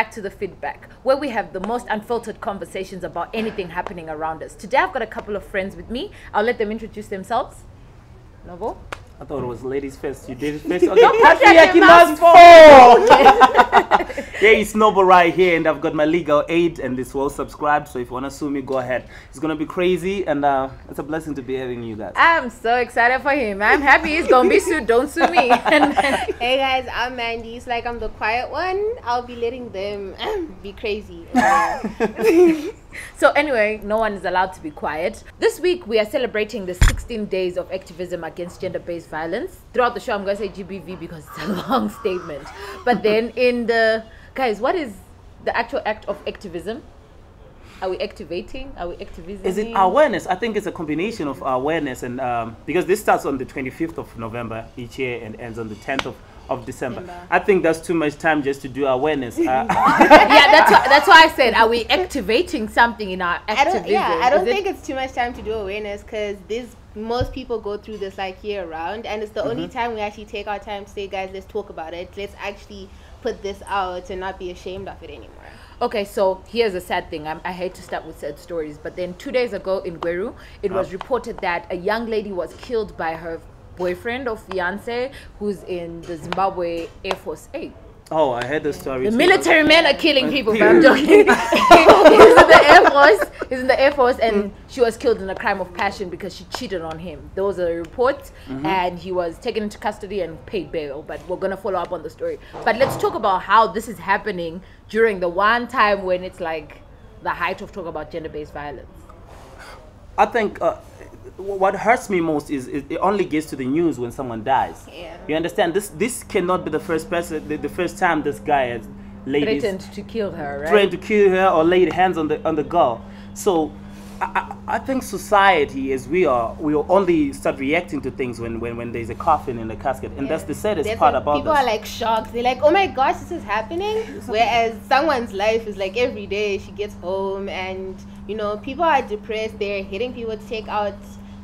back to the feedback, where we have the most unfiltered conversations about anything happening around us. Today I've got a couple of friends with me. I'll let them introduce themselves. Novo? I thought it was ladies first. You did it first. Okay, patriarchy must fall. Yeah, it's Noble right here, and I've got my legal aid, and this well subscribed. So if you want to sue me, go ahead. It's gonna be crazy, and it's a blessing to be having you guys. I'm so excited for him. I'm happy he's gonna be sued. Don't sue me. Hey guys, I'm Mandy. It's like I'm the quiet one. I'll be letting them be crazy. So anyway, no one is allowed to be quiet. This week we are celebrating the 16 days of activism against gender-based violence. Throughout the show I'm going to say GBV because it's a long statement. But then in the... Guys, what is the actual act of activism? Are we activating? Are we activism? Is it awareness? I think it's a combination of awareness and... because this starts on the 25th of November each year and ends on the 10th of December. I think that's too much time just to do awareness. Yeah, that's why I said, are we activating something in our activism? I don't think it's too much time to do awareness because most people go through this like year round, and it's the only time we actually take our time to say, guys, let's talk about it. Let's actually put this out and not be ashamed of it anymore. Okay, so here's a sad thing. I hate to start with sad stories, but then 2 days ago in Gweru, it was reported that a young lady was killed by her boyfriend or fiance who's in the Zimbabwe Air Force. Hey. Oh, I heard the story. The military men are killing people, but I'm joking. He's in the Air Force. He's in the Air Force, and she was killed in a crime of passion because she cheated on him. There was a report, and he was taken into custody and paid bail. But we're gonna follow up on the story. But let's talk about how this is happening during the one time when it's like the height of talk about gender-based violence. I think what hurts me most is it only gets to the news when someone dies. Yeah. You understand? This cannot be the first time this guy has Threatened to kill her, right? Threatened to kill her or laid hands on the girl. So I think society, as we will only start reacting to things when there's a coffin in the casket, and that's the saddest part about people this. Are like shocked. They're like, oh my gosh, this is happening. Whereas someone's life is like every day she gets home, and you know, people are depressed. They're hitting people to take out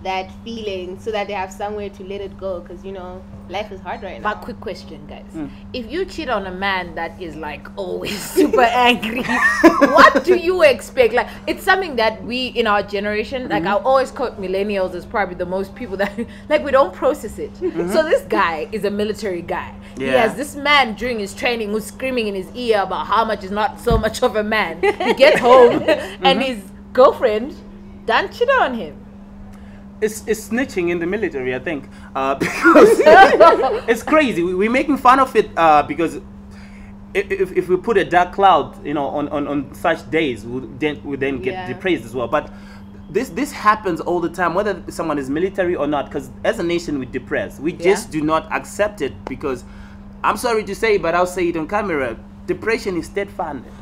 that feeling so that they have somewhere to let it go, because you know, life is hard right now. But quick question, guys. If you cheat on a man that is like always super angry, what do you expect? Like, it's something that we in our generation, like I always quote millennials as probably the most people that like we don't process it. So this guy is a military guy. He has this man during his training who's screaming in his ear about how much is not so much of a man. He gets home and his girlfriend done cheated on him. It's snitching in the military, I think, because it's crazy. We're making fun of it because if we put a dark cloud, you know, on such days, we then get depressed as well. But this happens all the time, whether someone is military or not. Because as a nation, we're depressed. We just do not accept it because, I'm sorry to say, but I'll say it on camera. Depression is state-funded.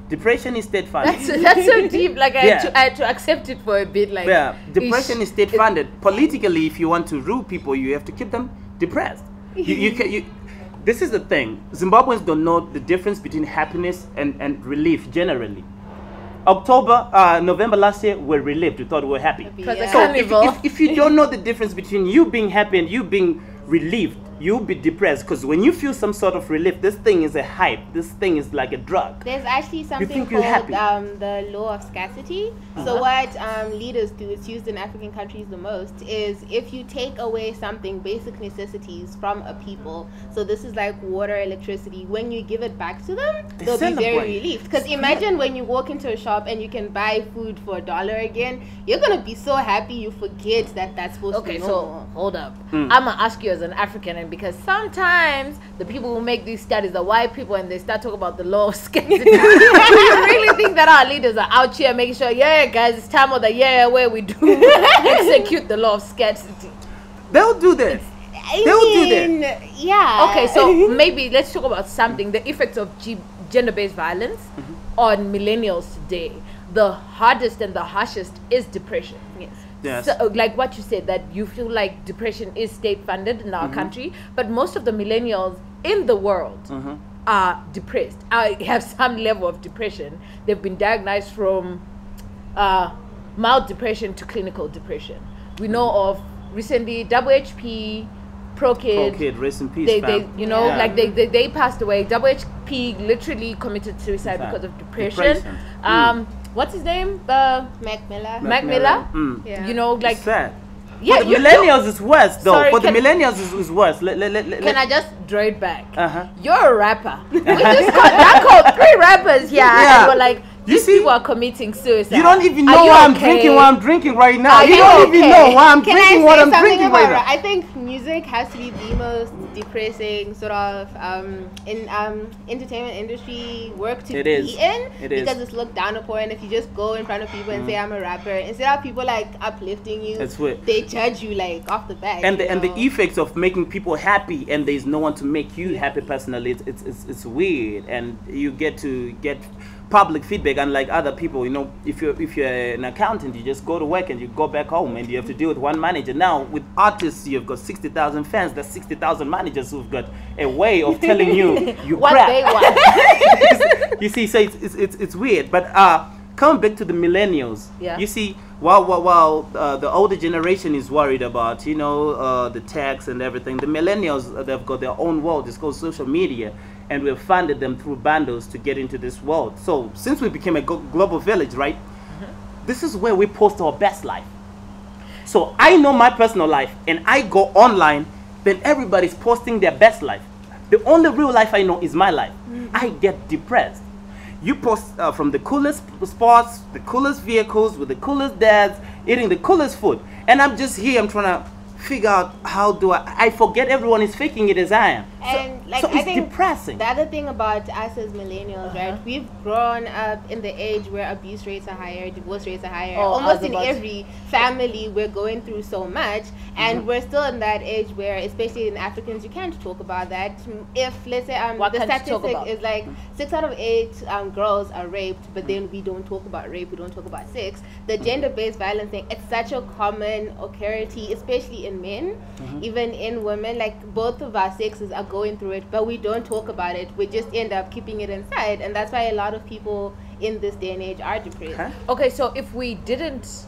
Depression is state-funded. That's so deep. Like I had to accept it for a bit. Like depression is state-funded. Politically, if you want to rule people, you have to keep them depressed. This is the thing. Zimbabweans don't know the difference between happiness and relief generally. November last year, we're relieved. We thought we were happy. So if you don't know the difference between you being happy and you being relieved, you'll be depressed, because when you feel some sort of relief, this thing is a hype. This thing is like a drug. There's actually something called the law of scarcity. So what leaders do, it's used in African countries the most, is if you take away something, basic necessities from a people, so this is like water, electricity, when you give it back to them, they'll be very relieved. Because imagine when you walk into a shop and you can buy food for $1 again, you're going to be so happy you forget that that's supposed to be normal. So hold up. I'm going to ask you as an African, and because sometimes the people who make these studies are white people and they start talking about the law of scarcity. Do you really think that our leaders are out here making sure, guys, it's time of the year where we do execute the law of scarcity? They'll do that. They'll do that. Yeah. Okay, so maybe let's talk about something, the effects of gender-based violence on millennials today. The hardest and the harshest is depression. Yes. So, like what you said, that you feel like depression is state-funded in our country, but most of the millennials in the world are depressed. Have some level of depression. They've been diagnosed from mild depression to clinical depression. We know of recently WHP, Pro Kid. Rest in peace, They you know, like they passed away. WHP literally committed suicide because of depression. What's his name? Mac Miller. Mac Miller. Yeah. You know, like it's sad. Yeah, for the millennials is worse though. Sorry, for the millennials is worse. Can I just draw it back? You're a rapper. We just got 3 rappers here, and we're like, these people are committing suicide. You don't even know why I'm drinking what I'm drinking right now. You don't even know why I'm drinking what I'm drinking right now. I think music has to be the most depressing sort of entertainment industry work to be in. Because it's looked down upon. If you just go in front of people and say I'm a rapper, instead of people like uplifting you, they judge you like off the bat. And the effects of making people happy and there's no one to make you happy personally, it's weird, and you get to get public feedback, unlike other people. You know, if you're an accountant, you just go to work and you go back home and you have to deal with one manager. Now with artists, you've got 60,000 fans. That's 60,000 managers who've got a way of telling you what crap. They want. You see, so it's weird. But coming back to the millennials, you see, while the older generation is worried about, you know, the tax and everything, the millennials, they've got their own world. It's called social media. And we've funded them through bundles to get into this world. So since we became a global village, right, this is where we post our best life. So I know my personal life and I go online, then everybody's posting their best life. The only real life I know is my life. I get depressed. You post from the coolest spots, the coolest vehicles, with the coolest dads, eating the coolest food. And I'm just here, I'm trying to figure out how do I forget everyone is faking it as I am. And so I think depressing. The other thing about us as millennials, right? We've grown up in the age where abuse rates are higher, divorce rates are higher. Almost in every family, we're going through so much, and we're still in that age where, especially in Africans, you can't talk about that. If let's say the statistic is like 6 out of 8 girls are raped, but then we don't talk about rape, we don't talk about sex. The gender-based violence thing, it's such a common occurrence, especially in men, even in women. Like both of our sexes are going through it, but we don't talk about it. We just end up keeping it inside, and that's why a lot of people in this day and age are depressed. Okay, so if we didn't,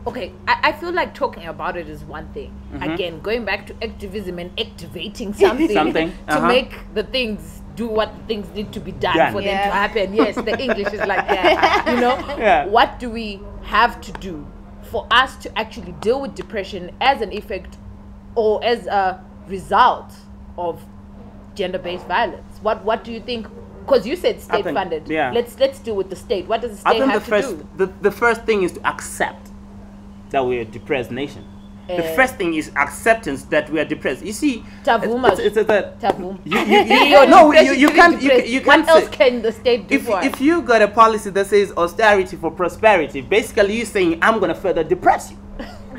I feel like talking about it is one thing. Again, going back to activism and activating something, to make the things do what things need to be done for them to happen. Yes, the English is like that. You know, what do we have to do for us to actually deal with depression as an effect or as a result of gender-based violence? What do you think? Because you said state funded. Let's deal with the state. What does the state have to do? The first thing is to accept that we're a depressed nation. The first thing is acceptance that we are depressed. You see, Tavuma. It's a taboo. You can't. What else can the state do for us? If you got a policy that says austerity for prosperity, basically you're saying I'm gonna further depress you.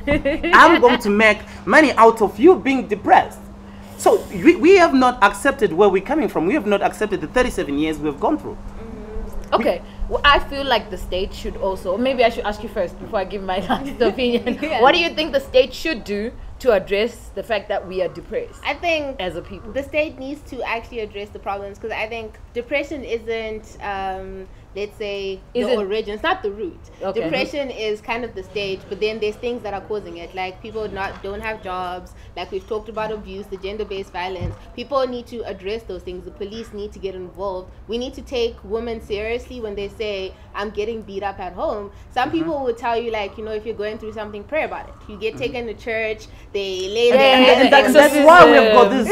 I'm going to make money out of you being depressed. So we have not accepted where we're coming from. We have not accepted the 37 years we've gone through. Okay. Well, I feel like the state should also, maybe I should ask you first before I give my last opinion. What do you think the state should do to address the fact that we are depressed? I think as a people, the state needs to actually address the problems, because I think depression isn't let's say the origin, it's not the root. Depression is kind of the stage, but then there's things that are causing it, like people don't have jobs, like we've talked about abuse, the gender-based violence. People need to address those things. The police need to get involved. We need to take women seriously when they say I'm getting beat up at home. Some people will tell you, like, you know, if you're going through something, pray about it. You get taken to church, they lay their hands. That's why we've got this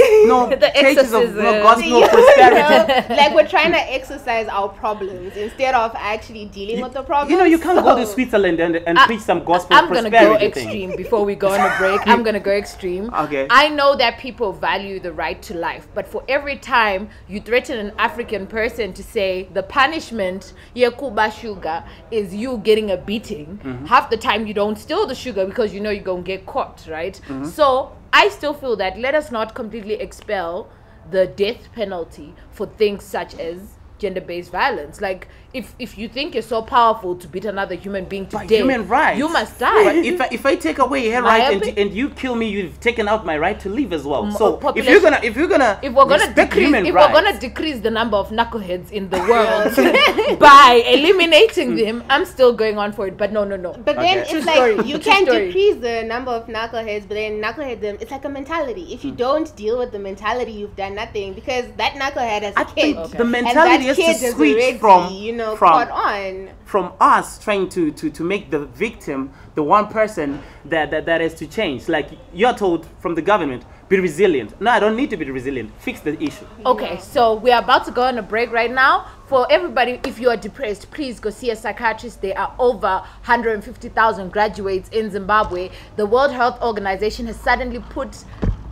cases of gospel prosperity. Like we're trying to exercise our problems instead of actually dealing with the problem. You know, you can't go to Switzerland and preach some gospel prosperity. I'm going to go extreme before we go on a break. I'm going to go extreme. Okay. I know that people value the right to life, but for every time you threaten an African person to say the punishment, Yakuba sugar, is you getting a beating, half the time you don't steal the sugar because you know you're going to get caught, right? So I still feel that let us not completely expel the death penalty for things such as gender-based violence. Like, if you think you're so powerful to beat another human being to By death, human rights. you must die. But if I take away her My right opinion- and you kill me, you've taken out my right to live as well. M- So population- if we're gonna if we're gonna respect decrease, human if rights, we're gonna decrease the number of knuckleheads in the world by eliminating them, I'm still going on for it. But no. But then Okay. it's True like story. you True can story. decrease the number of knuckleheads, but then knucklehead it's like a mentality. If you don't deal with the mentality, you've done nothing, because that knucklehead has I a kid. think Okay. the And mentality that has kid to is switch already, from caught on. from us trying to make the victim the one person that is to change. Like, you're told from the government, be resilient. No, I don't need to be resilient. Fix the issue. Okay, so we are about to go on a break right now. For everybody, if you are depressed, please go see a psychiatrist. There are over 150,000 graduates in Zimbabwe. The World Health Organization has suddenly put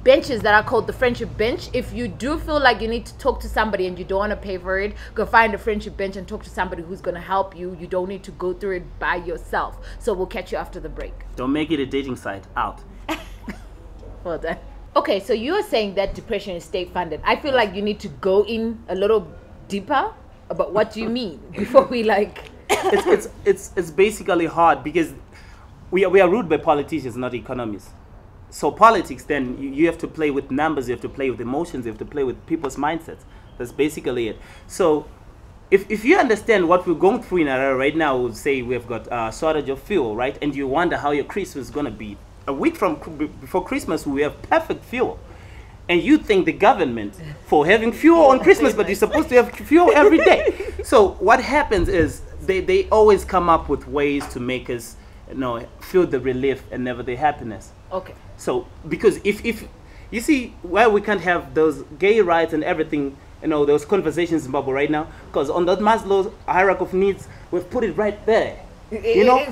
benches that are called the friendship bench. If you do feel like you need to talk to somebody and you don't want to pay for it, go find a friendship bench and talk to somebody who's going to help you. You don't need to go through it by yourself. So we'll catch you after the break. Don't make it a dating site. Out. Well done. Okay, so you are saying that depression is state funded. I feel like you need to go in a little deeper about what do you mean before we like. It's basically hard because we are ruled by politicians, not economists. So politics, then you have to play with numbers, you have to play with emotions, you have to play with people's mindsets. That's basically it. So if you understand what we're going through in Harare right now, we'll say we've got a shortage of fuel, right? And you wonder how your Christmas is going to be. A week before Christmas, we have perfect fuel. And you thank the government for having fuel on Christmas, but you're supposed to have fuel every day. So what happens is they always come up with ways to make us, feel the relief and never the happiness. Okay. So because if you see why we can't have those gay rights and everything, those conversations in Zimbabwe right now, because on that Maslow's hierarchy of needs, we've put it right there.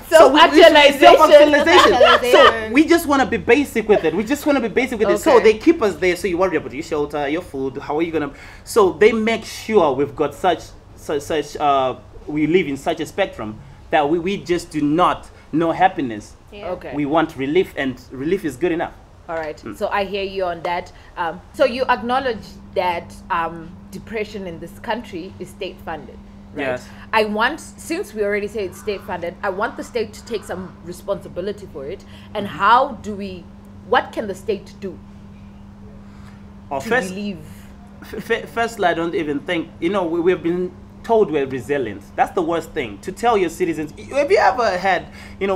Self-actualization. So we just want to be basic with it. So they keep us there. So you worry about your shelter, your food. How are you gonna? So they make sure we've got such. We live in such a spectrum that we just do not know happiness. Yeah. Okay. We want relief, and relief is good enough. All right. So I hear you on that. So you acknowledge that depression in this country is state funded. Right? Yes. Since we already say it's state funded, I want the state to take some responsibility for it. And what can the state do to relieve? Firstly, I don't even think, we have been told we're resilient. That's the worst thing. To tell your citizens, have you ever had,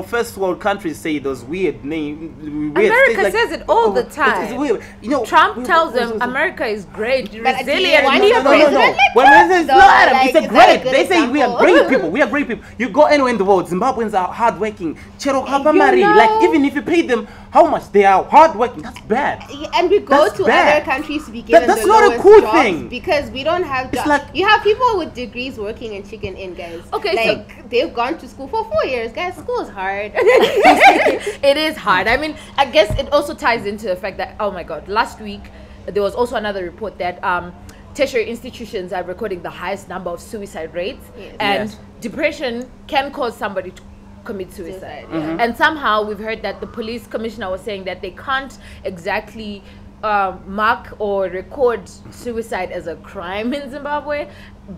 first world countries say those weird names? America says it all the time. It's weird. Trump tells them America is great, But resilient. no. It's not. It's a great. They say we are example. great people. We are great people. You go anywhere in the world, Zimbabweans are hardworking. know- Like, even if you pay them how much, they are hardworking. That's bad. And we go That's to bad. other countries to be given That's the not a lowest cool jobs thing. because we don't have It's jobs. like- You have people with degrees working in Chicken Inn, guys. Okay, like they've gone to school for 4 years, guys. School is hard. It is hard. I mean, I guess it also ties into the fact that, oh my God, last week there was also another report that tertiary institutions are recording the highest number of suicide rates, Yes. and Yes. depression can cause somebody to commit suicide. Yeah. And somehow we've heard that the police commissioner was saying that they can't exactly mark or record suicide as a crime in Zimbabwe,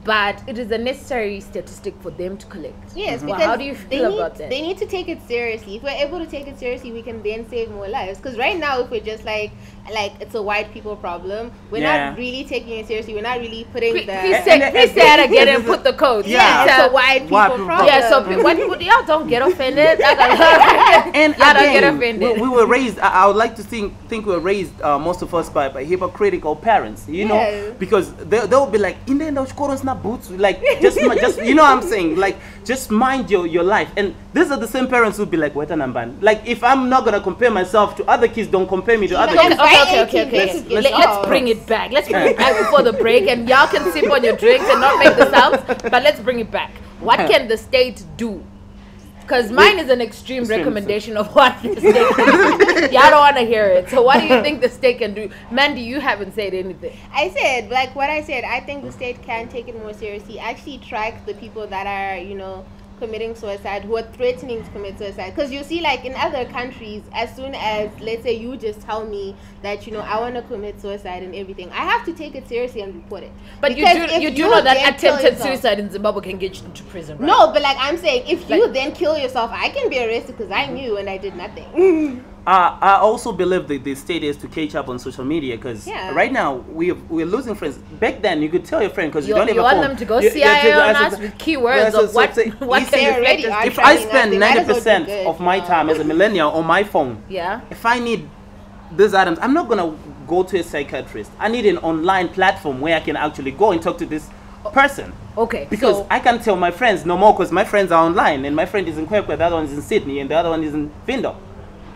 but it is a necessary statistic for them to collect. Yes, Well, because how do you feel about that? They need to take it seriously. If we're able to take it seriously, we can then save more lives. Because right now, if we're just like it's a white people problem, we're not really taking it seriously. We're not really putting Please the say it again and put the code. it's a white people White people problem. Yeah, so white people, y'all don't get offended. And Y'all don't get again, offended. we were raised. I would like to think we were raised, most of us, by hypocritical parents. Yeah. Because they'll be like, in the end, not boots. Like just what I'm saying. Like just mind your life. And these are the same parents who'd be like, wait a number. Like if I'm not gonna compare myself to other kids, don't compare me to other kids. Okay. Let's bring it back. Let's bring it back before the break, and y'all can sip on your drinks and not make the sounds. But let's bring it back. What can the state do? Because mine is an extreme recommendation of what the state can do. Y'all don't want to hear it. So what do you think the state can do? Mandy, you haven't said anything. I said, like what I said, I think the state can take it more seriously. Actually track the people that are, committing suicide who are threatening to commit suicide. Because you see, like in other countries, as soon as, let's say, you just tell me that, you know, I want to commit suicide and everything, I have to take it seriously and report it. But you do know that attempted suicide in Zimbabwe can get you into prison, right? No, but like I'm saying, if you then kill yourself, I can be arrested because I knew and I did nothing. I also believe that the state is to catch up on social media, because right now we're losing friends. Back then, you could tell your friend, because you don't have a phone. You want them to go CIA on us with keywords of what can reflect us. If I spend 90% of my time as a millennial on my phone, if I need these items, I'm not gonna go to a psychiatrist. I need an online platform where I can actually go and talk to this person. Okay. Because so I can't tell my friends no more, because my friends are online, and my friend is in Kwekwe, the other one is in Sydney, and the other one is in Vindo.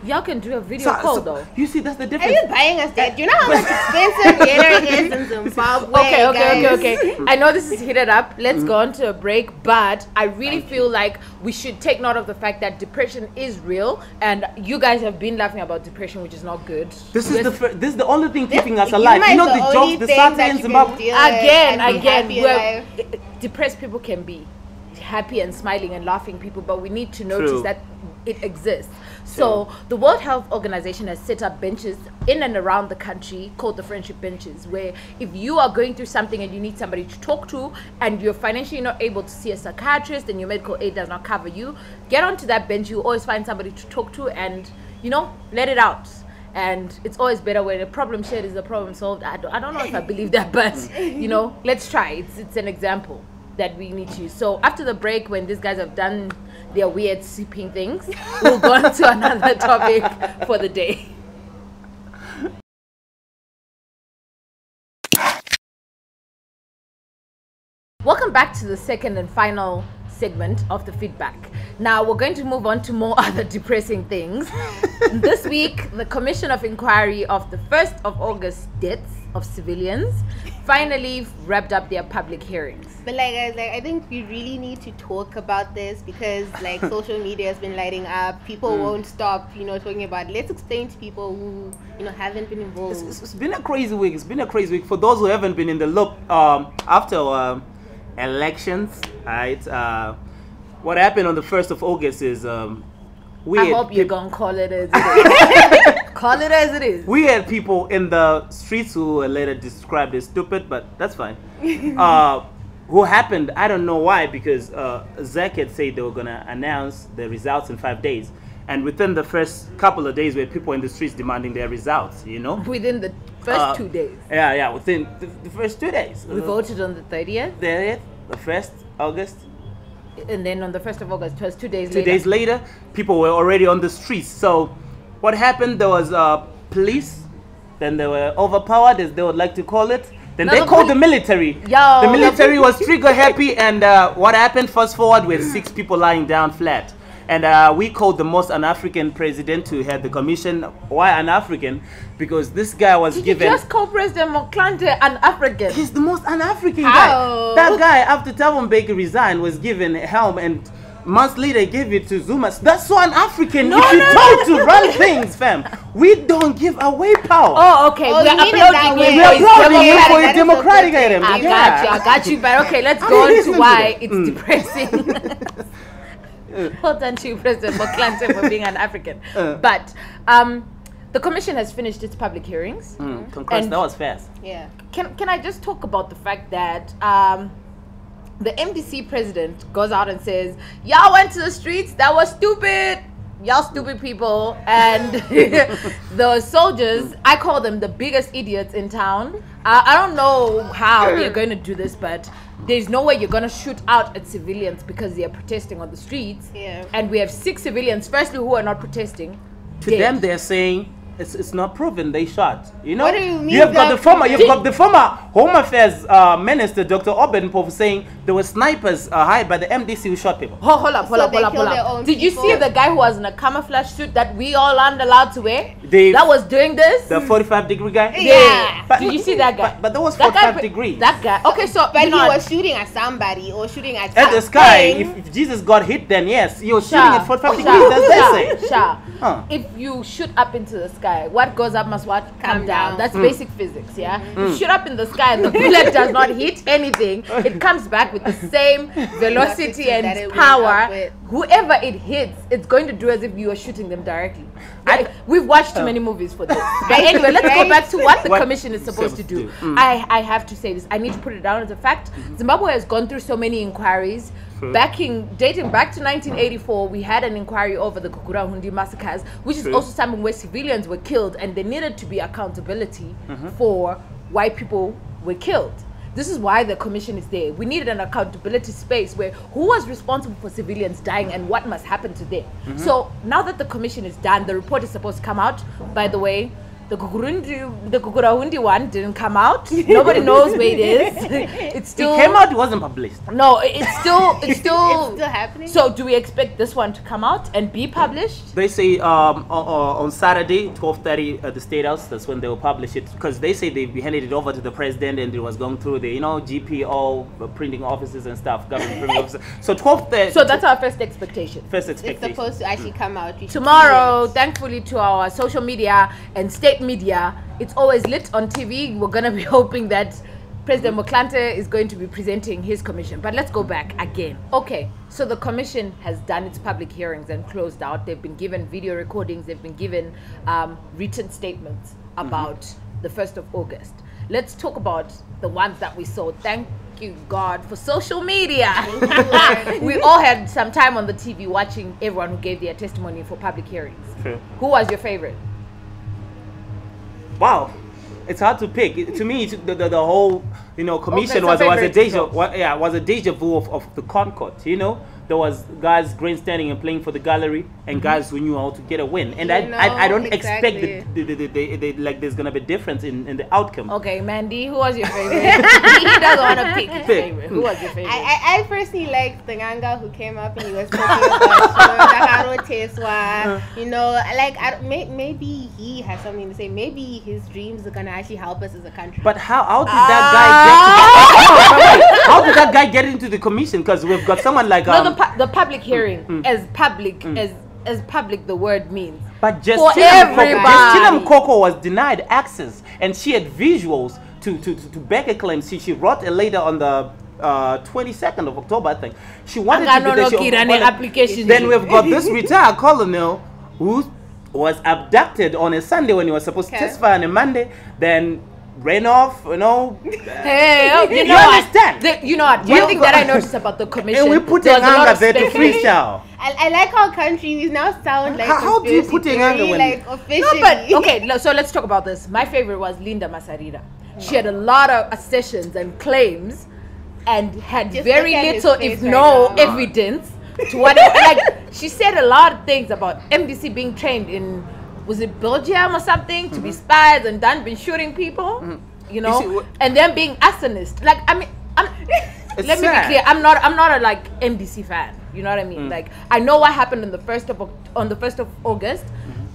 Y'all can do a video call though. You see, that's the difference. Are you buying us that? Do you know how much expensive data is in Zimbabwe? Okay. I know this is heated up. Let's go on to a break. But I really feel like we should take note of the fact that depression is real, and you guys have been laughing about depression, which is not good. This is the only thing keeping us alive. You know the jokes, the satire in Zimbabwe. Again, depressed people can be happy and smiling and laughing people, but we need to notice that it exists. So the World Health Organization has set up benches in and around the country called the friendship benches, where if you are going through something and you need somebody to talk to and you're financially not able to see a psychiatrist and your medical aid does not cover you, get onto that bench. You always find somebody to talk to and, you know, let it out. And it's always better when a problem shared is a problem solved. I don't know if I believe that, but you know, let's try. It's an example that we need to use. So after the break, when these guys have done their weird sipping things, we'll go on to another topic for the day. Welcome back to the second and final segment of the feedback. Now we're going to move on to more other depressing things. This week, the Commission of Inquiry of the 1st of August deaths of civilians finally wrapped up their public hearings. But like guys, I think we really need to talk about this, because like social media has been lighting up. People won't stop, you know, talking about it. Let's explain to people who, you know, haven't been involved. It's been a crazy week. It's been a crazy week for those who haven't been in the loop after elections, right? What happened on the 1st of August is I hope you're gonna call it as it is. Call it as it is. We had people in the streets who were later described as stupid, but that's fine. Who happened, I don't know why, because Zach had said they were gonna announce the results in 5 days. And within the first couple of days, we had people in the streets demanding their results, you know? Within the first 2 days? Yeah, within the first 2 days. We voted on the 30th? The 1st August. And then on the 1st of August, it was 2 days later. 2 days later, people were already on the streets. So what happened, there was police, then they were overpowered, as they would like to call it. Then they called the military. The military was trigger happy, and what happened, fast forward, with 6 people lying down flat. And we called the most un-African president to head the commission. Why un-African? Because this guy was given... You just call President Moklante un-African? He's the most un-African guy. That guy, after Thabo Mbeki resigned, was given a helm, and months later gave it to Zuma. That's so un-African. If you told to run things, fam, we don't give away power. Oh, okay. Oh, we're applauding you for a democratic item. I got you. But okay, let's go on to why it's depressing. Well done to President Moklante for being an African. But the commission has finished its public hearings. That was fast. Yeah. Can I just talk about the fact that the MDC president goes out and says, y'all went to the streets, that was stupid. Y'all stupid people. And the soldiers, I call them the biggest idiots in town. I don't know how they're going to do this, but there's no way you're going to shoot out at civilians because they are protesting on the streets. Yeah. And we have 6 civilians, firstly, who are not protesting. To them, they're saying it's not proven they shot. You know, what do you mean? You've got the former Home Affairs Minister, Dr. Obenpov, saying there were snipers hired by the MDC who shot people. Hold up. Did you see the guy who was in a camouflage suit that we all aren't allowed to wear? That was doing this? The 45-degree guy? Yeah. Did you see that guy? But that was 45 degrees. That guy. Okay, so but he was shooting at somebody or shooting at the sky. If Jesus got hit, then yes, he was shooting at 45 degrees. That's what If you shoot up into the sky, what goes up must what come down. That's basic physics, yeah. You shoot up in the sky and the bullet does not hit anything, it comes back with the same velocity and power. Whoever it hits, it's going to do as if you are shooting them directly. We've watched too many movies for this. But anyway, let's go back to what the commission is supposed to do. I have to say this. I need to put it down as a fact. Zimbabwe has gone through so many inquiries. Dating back to 1984, we had an inquiry over the Gugurahundi massacres, which is also something where civilians were killed, and there needed to be accountability for why people were killed. This is why the commission is there. We needed an accountability space where who was responsible for civilians dying and what must happen to them. So now that the commission is done, the report is supposed to come out. By the way, the Gugurahundi one didn't come out. Nobody knows where it is. It's still. It came out. It wasn't published. No, it's still. It's still happening. So, do we expect this one to come out and be published? They say on Saturday, 12:30 at the State House. That's when they will publish it, because they say they handed it over to the president and it was going through the GPO printing offices and stuff, government printing offices. So 12:30. So that's our first expectation. It's supposed to actually come out tomorrow. Thankfully, to our social media and state media, it's always lit on TV. We're gonna be hoping that President Motlanthe is going to be presenting his commission. But let's go back again. Okay, so the commission has done its public hearings and closed out. They've been given video recordings. They've been given written statements about the 1st of August. Let's talk about the ones that we saw. Thank you, God, for social media. We all had some time on the TV watching everyone who gave their testimony for public hearings. Who was your favorite? Wow, it's hard to pick. To me, the whole commission was a deja vu of the Concord. There was guys grandstanding and playing for the gallery, and guys who knew how to get a win. And I don't expect like there's gonna be difference in the outcome. Okay, Mandy, who was your favorite? He doesn't want to pick his favorite. Who was your favorite? I personally liked the Nganga who came up and he was talking about Daharo Teswa. Maybe he has something to say. Maybe his dreams are gonna actually help us as a country. But how did that guy how did that guy get into the commission? Because we've got someone like the public hearing as public as public the word means. But Justina Mkoko was denied access, and she had visuals to back a claim. She wrote a letter on the 22nd of October, I think. She wanted to be there. Then we've got this retired colonel who was abducted on a Sunday when he was supposed to testify on a Monday. Then ran off, Hey, you understand? One thing that I noticed about the commission, and we put Nganga there to freestyle. I like how countries now sound like how do you put Nganga when officially? No, but okay, so let's talk about this. My favorite was Linda Masarira. She had a lot of assertions and claims, and had very little, if no, evidence to what. She said a lot of things about MDC being trained in. Was it Belgium or something to be spies and done been shooting people, and then being arsonists? Let me be clear. I'm not a MDC fan. You know what I mean? I know what happened on the 1st of August.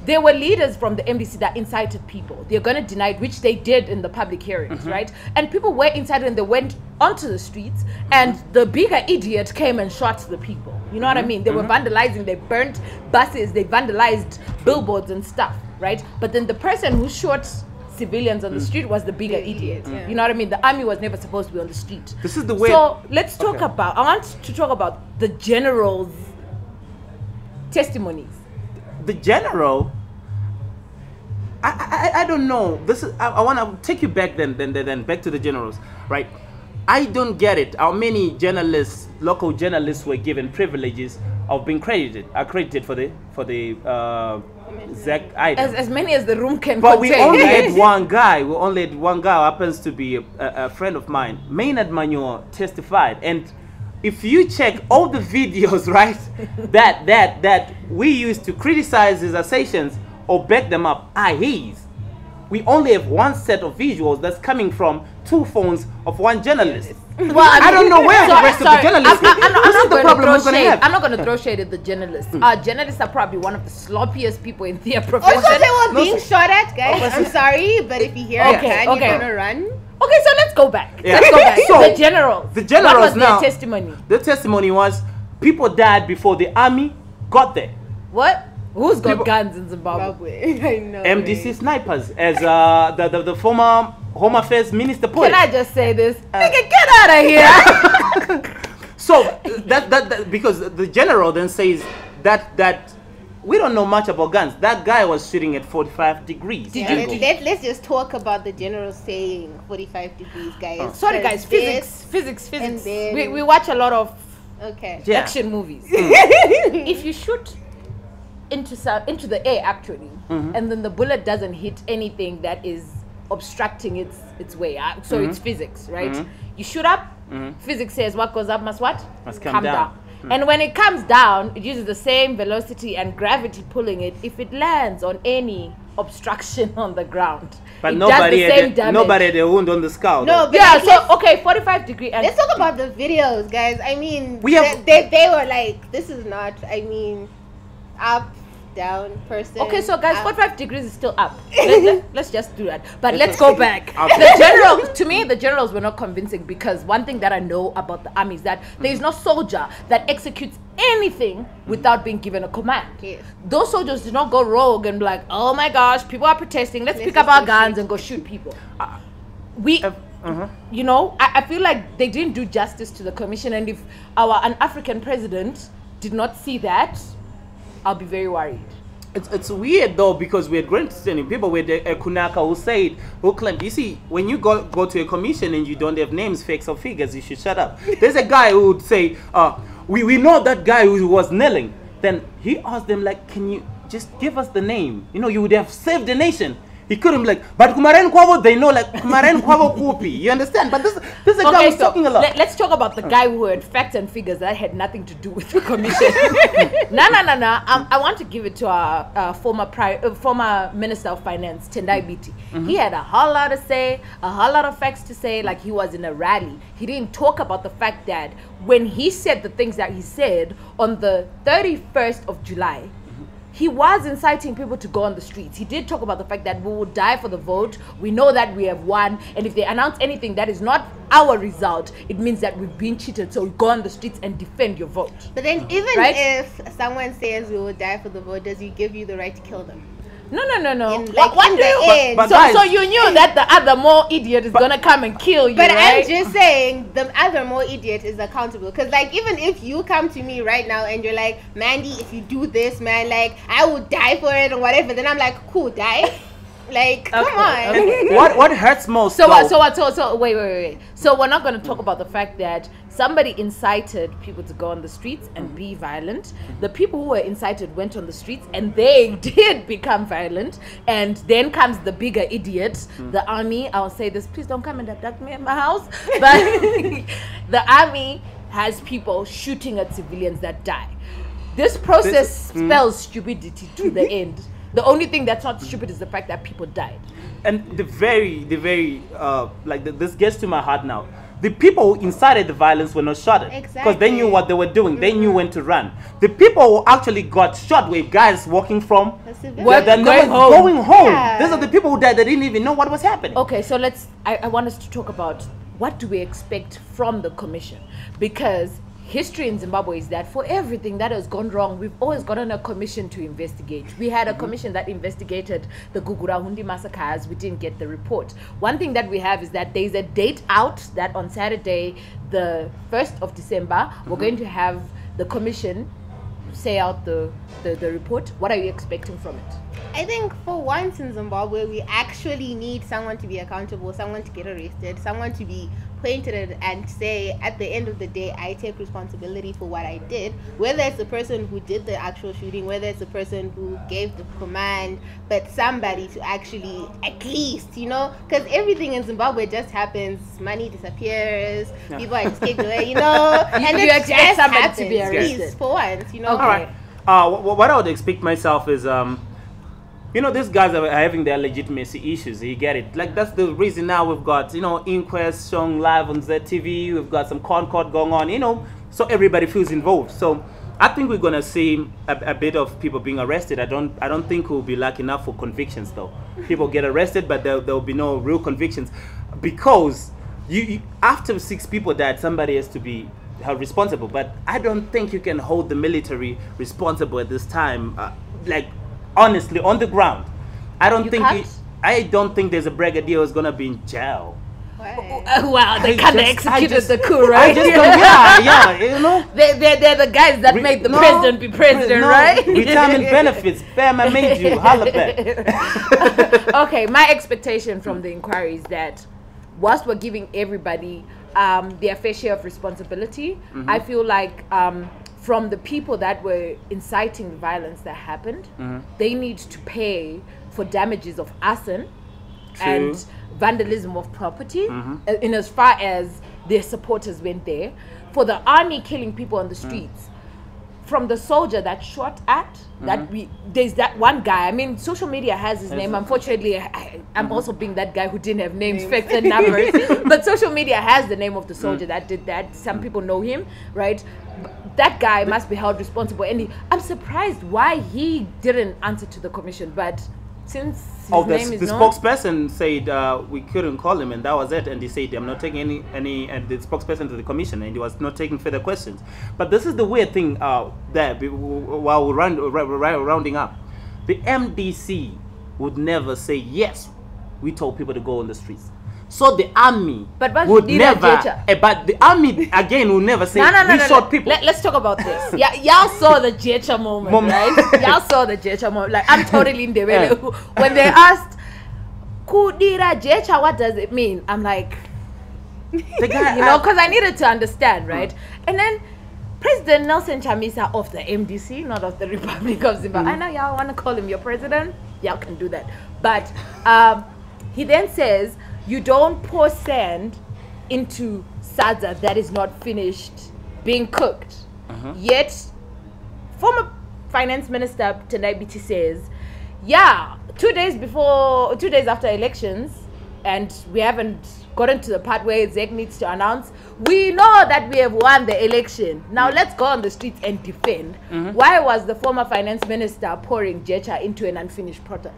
There were leaders from the MDC that incited people. They're going to deny it, which they did in the public hearings, right? And people were incited and they went onto the streets, and the bigger idiot came and shot the people. You know what I mean? They were vandalizing, they burnt buses, they vandalized billboards and stuff, right? But then the person who shot civilians on the street was the bigger idiot. You know what I mean? The army was never supposed to be on the street. This is the way. So let's talk about, I want to talk about the general's testimonies. The general, I don't know. I want to take you back then back to the generals, right? I don't get it. How many journalists, local journalists, were given privileges of being accredited for the exact item? As many as the room can but contain. We only had one guy. We only had one guy who happens to be a friend of mine. Maynard Manure testified, and if you check all the videos, right, that we used to criticize his assertions or back them up are his. We only have one set of visuals that's coming from two phones of one journalist. Well, I don't know where the rest of the journalists. This is the problem we're going to have. I'm not going to throw shade at the journalists. Our journalists are probably one of the sloppiest people in their profession. Also, they were being shot at, guys. I'm sorry, but if you hear it, you're going to run. Okay, so let's go back. Let's go back. So the generals. What was their testimony? The testimony was people died before the army got there. What? Who's got guns in Zimbabwe? I know. MDC snipers, as the former Home Affairs Minister put Can I just say this? Nigga, get out of here. So that because the general then says that we don't know much about guns. That guy was shooting at 45 degrees. Let's just talk about the general saying 45 degrees, guys. Sorry, guys. Physics. We watch a lot of action movies. If you shoot into the air, actually, and then the bullet doesn't hit anything that is obstructing its way, so it's physics, right? You shoot up. Physics says what goes up must what? Must come down. And when it comes down, it uses the same velocity and gravity pulling it. If it lands on any obstruction on the ground, but nobody had a wound on the skull. No, but yeah. So 45 degree. And let's talk about the videos, guys. I mean, they were like, this is not. I mean, up, down, person. Okay, so guys, 45 degrees is still up. Let's just do that. But let's go back. To me, the generals were not convincing, because one thing that I know about the army is that there is no soldier that executes anything without being given a command. Yes. Those soldiers do not go rogue and be like, oh my gosh, people are protesting, let's pick up our guns and go shoot people. You know, I feel like they didn't do justice to the commission, and if an African president did not see that, I'll be very worried. It's weird though, because we had grandstanding people with a Kunaka who claimed, you see, when you go to a commission and you don't have names, facts or figures, you should shut up. There's a guy who would say, we know that guy who was kneeling. Then he asked them, like, can you just give us the name? You know, you would have saved the nation. He couldn't be like, but Kumaren Kwabo, they know, like, Kumaren Kwabo Kupi. You understand? But this is a guy who's talking a lot. Let's talk about the guy who had facts and figures that had nothing to do with the commission. No. I want to give it to our former Minister of Finance, Tendai Biti. He had a whole lot to say, a whole lot of facts to say, like he was in a rally. He didn't talk about the fact that when he said the things that he said on the 31st of July, he was inciting people to go on the streets. He did talk about the fact that we will die for the vote. We know that we have won. And if they announce anything that is not our result, it means that we've been cheated. So go on the streets and defend your vote. But then even if someone says we will die for the vote, does he give you the right to kill them? No. But so you knew that the other more idiot is gonna come and kill you, but right? I'm just saying the other more idiot is accountable. Because like, even if you come to me right now and you're like, Mandy, if you do this, man, like I will die for it or whatever, then I'm like, cool, die. Like, come on. Okay. What hurts most? So wait. So we're not going to talk about the fact that somebody incited people to go on the streets and be violent. The people who were incited went on the streets and they did become violent. And then comes the bigger idiot, the army. I'll say this, please don't come and abduct me in my house. But the army has people shooting at civilians that die. This process spells stupidity to the end. The only thing that's not stupid is the fact that people died. And the very this gets to my heart now. The people who incited the violence were not shot at. Exactly. Because they knew what they were doing. They knew when to run. The people who actually got shot were guys walking from going home. Yeah. These are the people who died. They didn't even know what was happening. Okay, so I want us to talk about what do we expect from the commission, because history in Zimbabwe is that for everything that has gone wrong, we've always gotten a commission to investigate. We had a commission that investigated the Gugurahundi massacres. We didn't get the report. One thing that we have is that there's a date out that on Saturday, the 1st of December, we're going to have the commission say out the report. What are you expecting from it? I think for once in Zimbabwe, we actually need someone to be accountable, someone to get arrested, someone to be pointed and say, at the end of the day, I take responsibility for what I did. Whether it's the person who did the actual shooting, whether it's the person who gave the command, but somebody to actually, at least, you know, because everything in Zimbabwe just happens. Money disappears, people are just kicked away, you know, and you it expect just somebody happens. to be arrested. Please, for once, you know. Okay. All right. What I would expect myself is, you know, these guys are having their legitimacy issues. You get it? Like, that's the reason now we've got, you know, inquests showing live on ZTV. We've got some concord going on, you know, so everybody feels involved. So I think we're gonna see a bit of people being arrested. I don't think we'll be lucky enough for convictions though. People get arrested, but there'll be no real convictions, because you after 6 people died, somebody has to be held responsible. But I don't think you can hold the military responsible at this time. Like, honestly, on the ground, I don't think I don't think there's a brigadier who's gonna be in jail. Wow, they kind of executed the coup, right? Yeah, you know. They're the guys that made the president be president, right? Retirement benefits, fam, I made you, holla back. Okay, my expectation from the inquiry is that whilst we're giving everybody their fair share of responsibility, I feel like from the people that were inciting the violence that happened, they need to pay for damages of arson and vandalism of property, in as far as their supporters went there. For the army killing people on the streets, from the soldier that shot at, there's that one guy, I mean, social media has his name. Unfortunately, I'm also being that guy who didn't have names, facts and numbers. But social media has the name of the soldier that did that. Some people know him, right? That guy must be held responsible. And I'm surprised why he didn't answer to the commission. But since his name is the known, spokesperson said we couldn't call him, and that was it. And he said, I'm not taking any and the spokesperson to the commission, and he was not taking further questions. But this is the weird thing that while we're rounding up, the MDC would never say, yes, we told people to go on the streets. So the army would never, but the army again will never say we shot people. Let's talk about this. Y'all saw the Jecha moment, right? Y'all saw the Jecha moment. Like, I'm totally in the way. When they asked, Kudira Jecha, what does it mean? I'm like, the guy, you know, because I needed to understand, right? And then President Nelson Chamisa of the MDC, not of the Republic of Zimbabwe. I know y'all want to call him your president. Y'all can do that. But he then says, you don't pour sand into sadza that is not finished being cooked. Yet, former Finance Minister Tendai Biti says, yeah, 2 days after elections, and we haven't gotten to the part where ZEC needs to announce, we know that we have won the election. Now let's go on the streets and defend. Why was the former Finance Minister pouring Jecha into an unfinished product?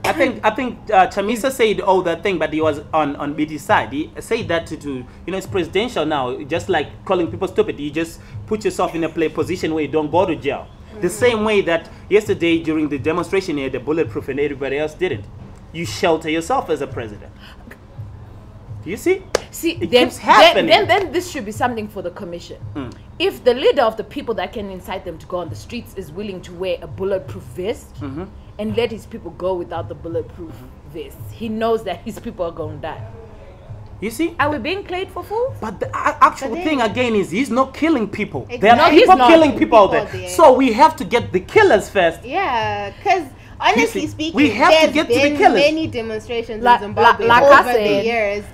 I think Chamisa said all that thing, but he was on BT's side. He said that to you know, it's presidential now. Just like calling people stupid, you just put yourself in a position where you don't go to jail. The same way that yesterday during the demonstration here, the bulletproof and everybody else didn't. You shelter yourself as a president. Do you see? It keeps happening. Then this should be something for the commission. If the leader of the people that can incite them to go on the streets is willing to wear a bulletproof vest and let his people go without the bulletproof vest, he knows that his people are going to die. You see? Are we being played for fools? But the actual thing again is he's not killing people. Exactly. There are people killing people out there. So we have to get the killers first. Yeah, because honestly speaking, we have to get to the killers. Many demonstrations in Zimbabwe over the years.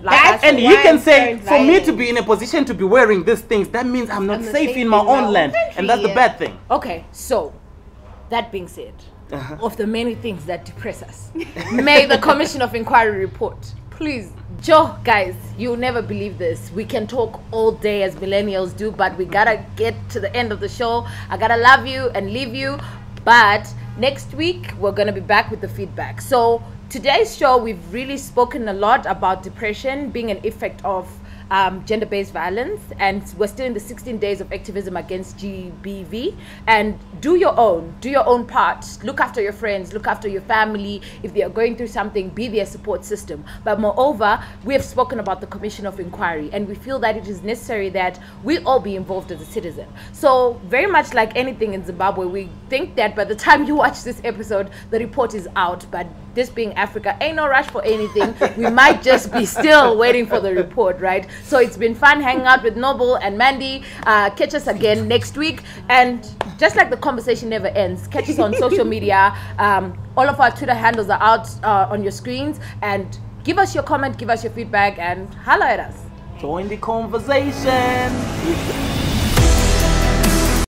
And you can say, for me to be in a position to be wearing these things, that means I'm not safe in my own land. Country, and that's the bad thing. Okay, so that being said, of the many things that depress us, may the Commission of Inquiry report, please. Joe, guys, you'll never believe this. We can talk all day as millennials do, but we gotta get to the end of the show. I gotta love you and leave you, but next week we're gonna be back with the feedback. So today's show, we've really spoken a lot about depression being an effect of gender-based violence, and we're still in the 16 days of activism against GBV. And do your own part. Look after your friends, look after your family. If they are going through something, be their support system. But moreover, we have spoken about the Commission of Inquiry, and we feel that it is necessary that we all be involved as a citizen. So very much like anything in Zimbabwe, we think that by the time you watch this episode, the report is out. But this being Africa, ain't no rush for anything. We might just be still waiting for the report, right? So it's been fun hanging out with Noble and Mandy. Catch us again next week. And just like the conversation never ends, catch us on social media. All of our Twitter handles are out on your screens. And give us your comment, give us your feedback, and holla at us. Join the conversation.